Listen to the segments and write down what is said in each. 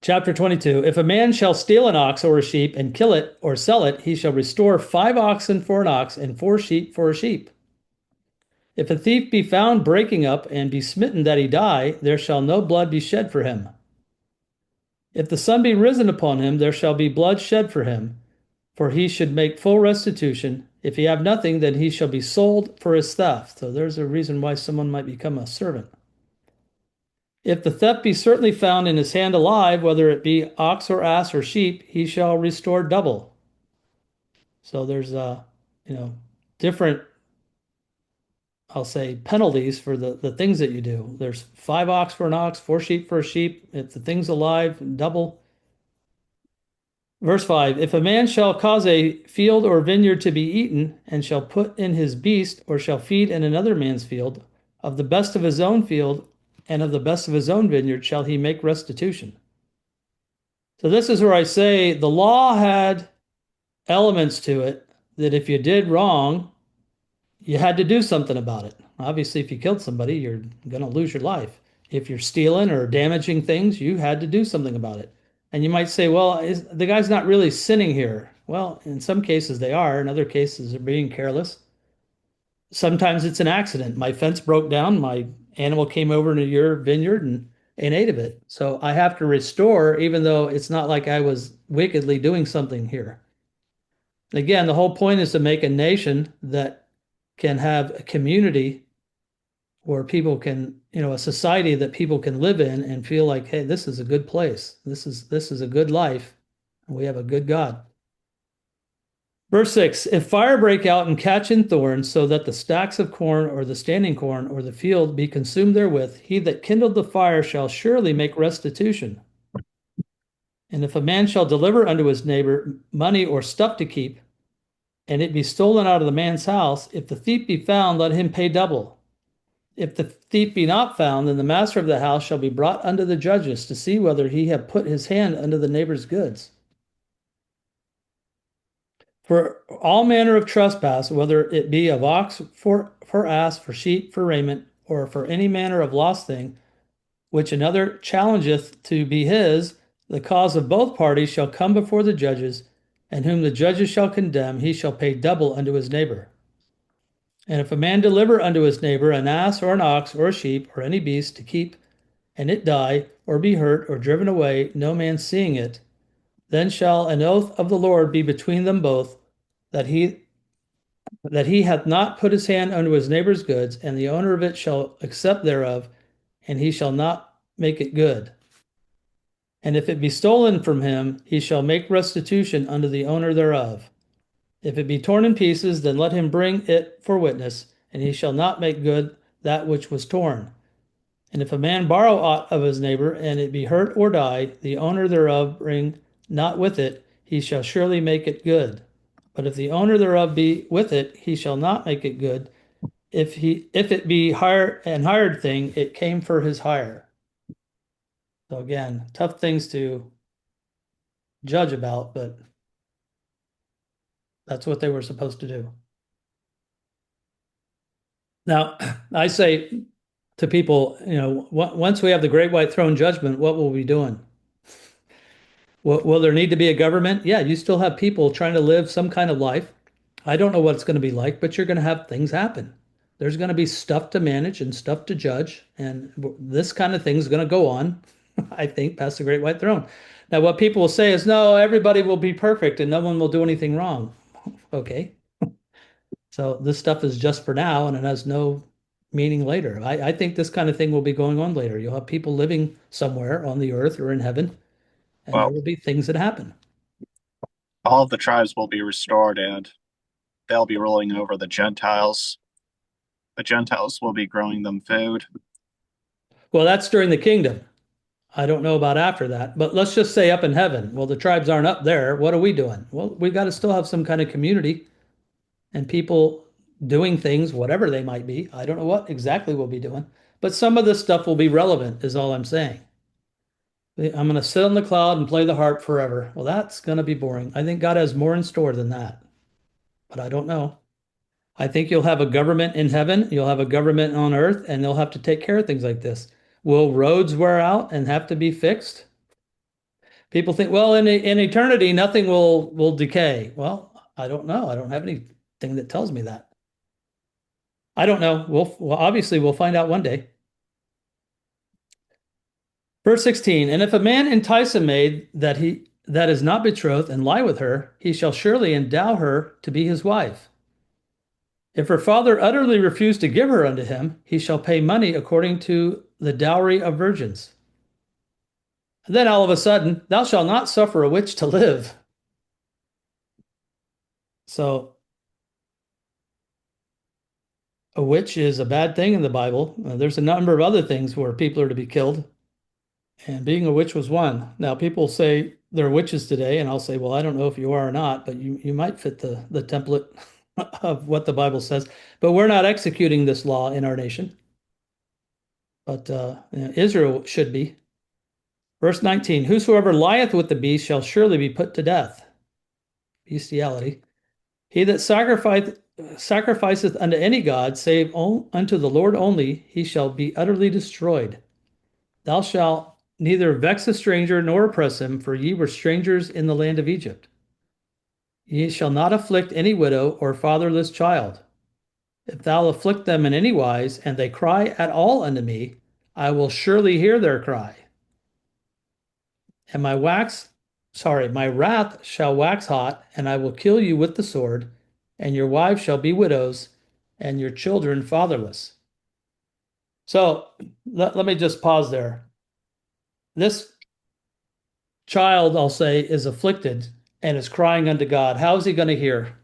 Chapter 22. If a man shall steal an ox or a sheep and kill it or sell it, he shall restore 5 oxen for an ox and 4 sheep for a sheep. If a thief be found breaking up and be smitten that he die, there shall no blood be shed for him. If the sun be risen upon him, there shall be blood shed for him, for he should make full restitution. If he have nothing, then he shall be sold for his theft. So there's a reason why someone might become a servant. If the theft be certainly found in his hand alive, whether it be ox or ass or sheep, he shall restore double. So there's you know, different, I'll say, penalties for the things that you do. There's 5 ox for an ox, 4 sheep for a sheep. If the thing's alive, double. Verse 5, if a man shall cause a field or vineyard to be eaten, and shall put in his beast, or shall feed in another man's field, of the best of his own field and of the best of his own vineyard shall he make restitution. So this is where I say the law had elements to it that if you did wrong, you had to do something about it. Obviously, if you killed somebody, you're going to lose your life. If you're stealing or damaging things, you had to do something about it. And you might say, well, the guy's not really sinning here. Well, in some cases they are. In other cases, they're being careless. Sometimes it's an accident. My fence broke down. My animal came over into your vineyard and ate of it. So I have to restore, even though it's not like I was wickedly doing something here. Again, the whole point is to make a nation that can have a community where people can, a society that people can live in and feel like, hey, this is a good place. This is a good life. And we have a good God. Verse 6, if fire break out and catch in thorns, so that the stacks of corn or the standing corn or the field be consumed therewith, he that kindled the fire shall surely make restitution. And if a man shall deliver unto his neighbor money or stuff to keep, and it be stolen out of the man's house, if the thief be found, let him pay double. If the thief be not found, then the master of the house shall be brought unto the judges to see whether he have put his hand unto the neighbor's goods. For all manner of trespass, whether it be of ox, for ass, for sheep, for raiment, or for any manner of lost thing, which another challengeth to be his, the cause of both parties shall come before the judges, and whom the judges shall condemn, he shall pay double unto his neighbor. And if a man deliver unto his neighbor an ass or an ox or a sheep or any beast to keep, and it die, or be hurt, or driven away, no man seeing it, then shall an oath of the Lord be between them both, that he hath not put his hand unto his neighbor's goods, and the owner of it shall accept thereof, and he shall not make it good. And if it be stolen from him, he shall make restitution unto the owner thereof. If it be torn in pieces, then let him bring it for witness, and he shall not make good that which was torn. And if a man borrow aught of his neighbor, and it be hurt or die, the owner thereof bring not with it, he shall surely make it good. But if the owner thereof be with it, he shall not make it good. If it be hired thing, it came for his hire. So again, tough things to judge about, but that's what they were supposed to do. Now, I say to people, once we have the great white throne judgment, what will we be doing? Will there need to be a government? Yeah, you still have people trying to live some kind of life. I don't know what it's going to be like, but you're going to have things happen. There's going to be stuff to manage and stuff to judge, and this kind of thing is going to go on, I think, past the great white throne. Now, what people will say is, no, everybody will be perfect and no one will do anything wrong. Okay. So this stuff is just for now and it has no meaning later. I think this kind of thing will be going on later. You'll have people living somewhere on the earth or in heaven, and there Well, will be things that happen. all of the tribes will be restored and they'll be ruling over the Gentiles. The Gentiles will be growing them food. Well, that's during the kingdom. I don't know about after that, but let's just say up in heaven. Well, the tribes aren't up there. What are we doing? Well, we've got to still have some kind of community and people doing things, whatever they might be. I don't know what exactly we'll be doing, but some of this stuff will be relevant, is all I'm saying. I'm going to sit on the cloud and play the harp forever. Well, that's going to be boring. I think God has more in store than that, but I don't know. I think you'll have a government in heaven, you'll have a government on earth, and they'll have to take care of things like this. Will roads wear out and have to be fixed? People think, well, in eternity, nothing will decay. Well, I don't know. I don't have anything that tells me that. I don't know. Well, obviously we'll find out one day. Verse 16, and if a man entice a maid that is not betrothed and lie with her, he shall surely endow her to be his wife. If her father utterly refuse to give her unto him, he shall pay money according to the dowry of virgins. And then all of a sudden, thou shalt not suffer a witch to live. So a witch is a bad thing in the Bible. There's a number of other things where people are to be killed, and being a witch was one. Now, people say they're witches today, and I'll say, well, I don't know if you are or not, but you might fit the template of what the Bible says. But we're not executing this law in our nation. But Israel should be. Verse 19, whosoever lieth with the beast shall surely be put to death. Bestiality. He that sacrificeth unto any god, save unto the Lord only, he shall be utterly destroyed. Thou shalt neither vex a stranger nor oppress him, for ye were strangers in the land of Egypt. Ye shall not afflict any widow or fatherless child. If thou afflict them in any wise, and they cry at all unto me, I will surely hear their cry. And my wrath shall wax hot, and I will kill you with the sword, and your wives shall be widows, and your children fatherless. So let me just pause there. This child, I'll say, is afflicted and is crying unto God. How is he going to hear?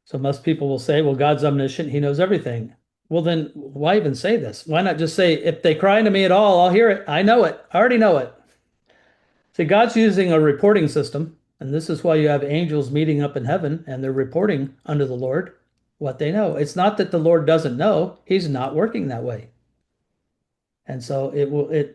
So most people will say, well, God's omniscient. He knows everything. Well, then why even say this? Why not just say, if they cry to me at all, I'll hear it. I know it. I already know it. See, God's using a reporting system, and this is why you have angels meeting up in heaven and they're reporting unto the Lord what they know. It's not that the Lord doesn't know, he's not working that way. And so it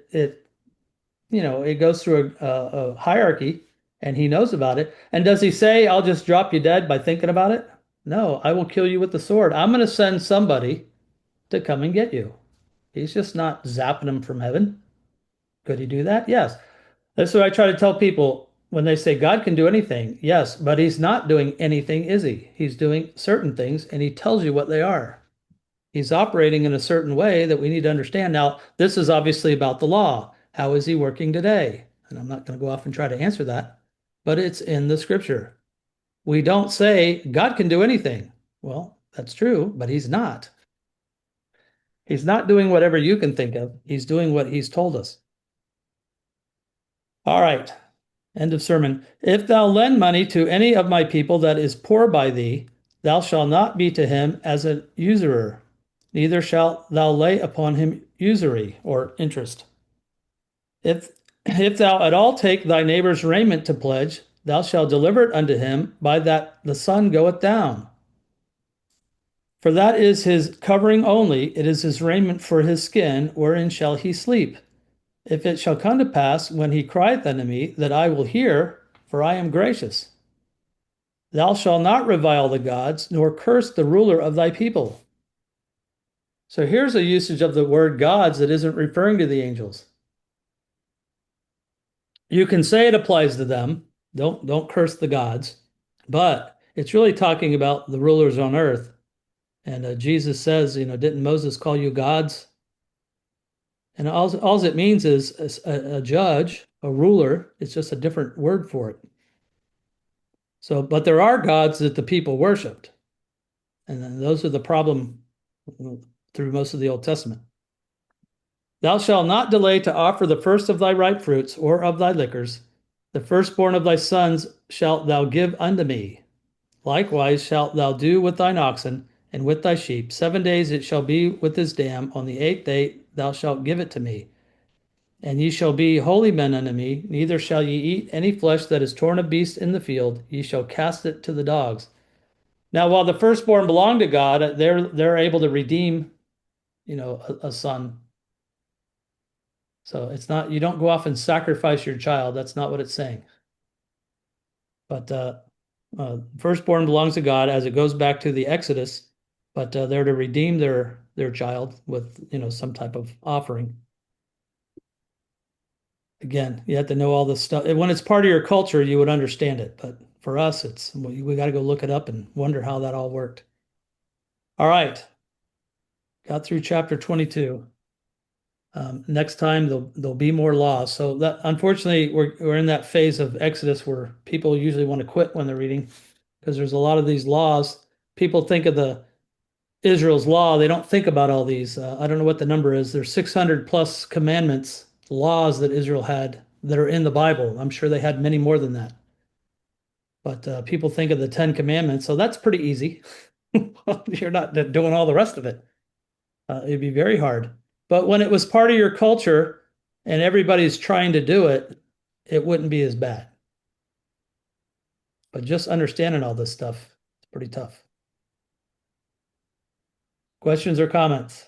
goes through a hierarchy, and he knows about it. And does he say, I'll just drop you dead by thinking about it? No, I will kill you with the sword. I'm going to send somebody to come and get you. He's just not zapping them from heaven. Could he do that? Yes. That's what I try to tell people when they say God can do anything. Yes, but he's not doing anything, is he? He's doing certain things, and he tells you what they are. He's operating in a certain way that we need to understand. Now, this is obviously about the law. How is he working today? And I'm not going to go off and try to answer that, but it's in the scripture. We don't say God can do anything. Well, that's true, but he's not. He's not doing whatever you can think of. He's doing what he's told us. All right. End of sermon. If thou lend money to any of my people that is poor by thee, thou shalt not be to him as an usurer, neither shalt thou lay upon him usury or interest. If thou at all take thy neighbor's raiment to pledge, thou shalt deliver it unto him by that the sun goeth down. For that is his covering only, it is his raiment for his skin, wherein shall he sleep. If it shall come to pass, when he crieth unto me, that I will hear, for I am gracious. Thou shalt not revile the gods, nor curse the ruler of thy people. So here's a usage of the word gods that isn't referring to the angels. You can say it applies to them. Don't curse the gods, but it's really talking about the rulers on earth. And Jesus says, didn't Moses call you gods? And all it means is a judge, a ruler. It's just a different word for it. So, but there are gods that the people worshipped. And then those are the problem through most of the Old Testament. Thou shalt not delay to offer the first of thy ripe fruits or of thy liquors. The firstborn of thy sons shalt thou give unto me. Likewise shalt thou do with thine oxen and with thy sheep. 7 days it shall be with his dam. On the 8th day thou shalt give it to me. And ye shall be holy men unto me. Neither shall ye eat any flesh that is torn of beasts in the field. Ye shall cast it to the dogs. Now, while the firstborn belong to God, they're able to redeem, a son. So it's not, you don't go off and sacrifice your child. That's not what it's saying. But firstborn belongs to God, as it goes back to the Exodus. But they're to redeem their child with some type of offering. Again, you have to know all this stuff. When it's part of your culture, you would understand it. But for us, we got to go look it up and wonder how that all worked. All right. Got through chapter 22. Next time there'll be more laws. So that unfortunately we're in that phase of Exodus where people usually want to quit when they're reading because there's a lot of these laws. People think of the Israel's law. They don't think about all these. I don't know what the number is. There's 600 plus commandments, laws that Israel had that are in the Bible. I'm sure they had many more than that. But people think of the 10 commandments. So that's pretty easy. You're not doing all the rest of it. It'd be very hard. But when it was part of your culture and everybody's trying to do it, it wouldn't be as bad. But just understanding all this stuff, it's pretty tough. Questions or comments?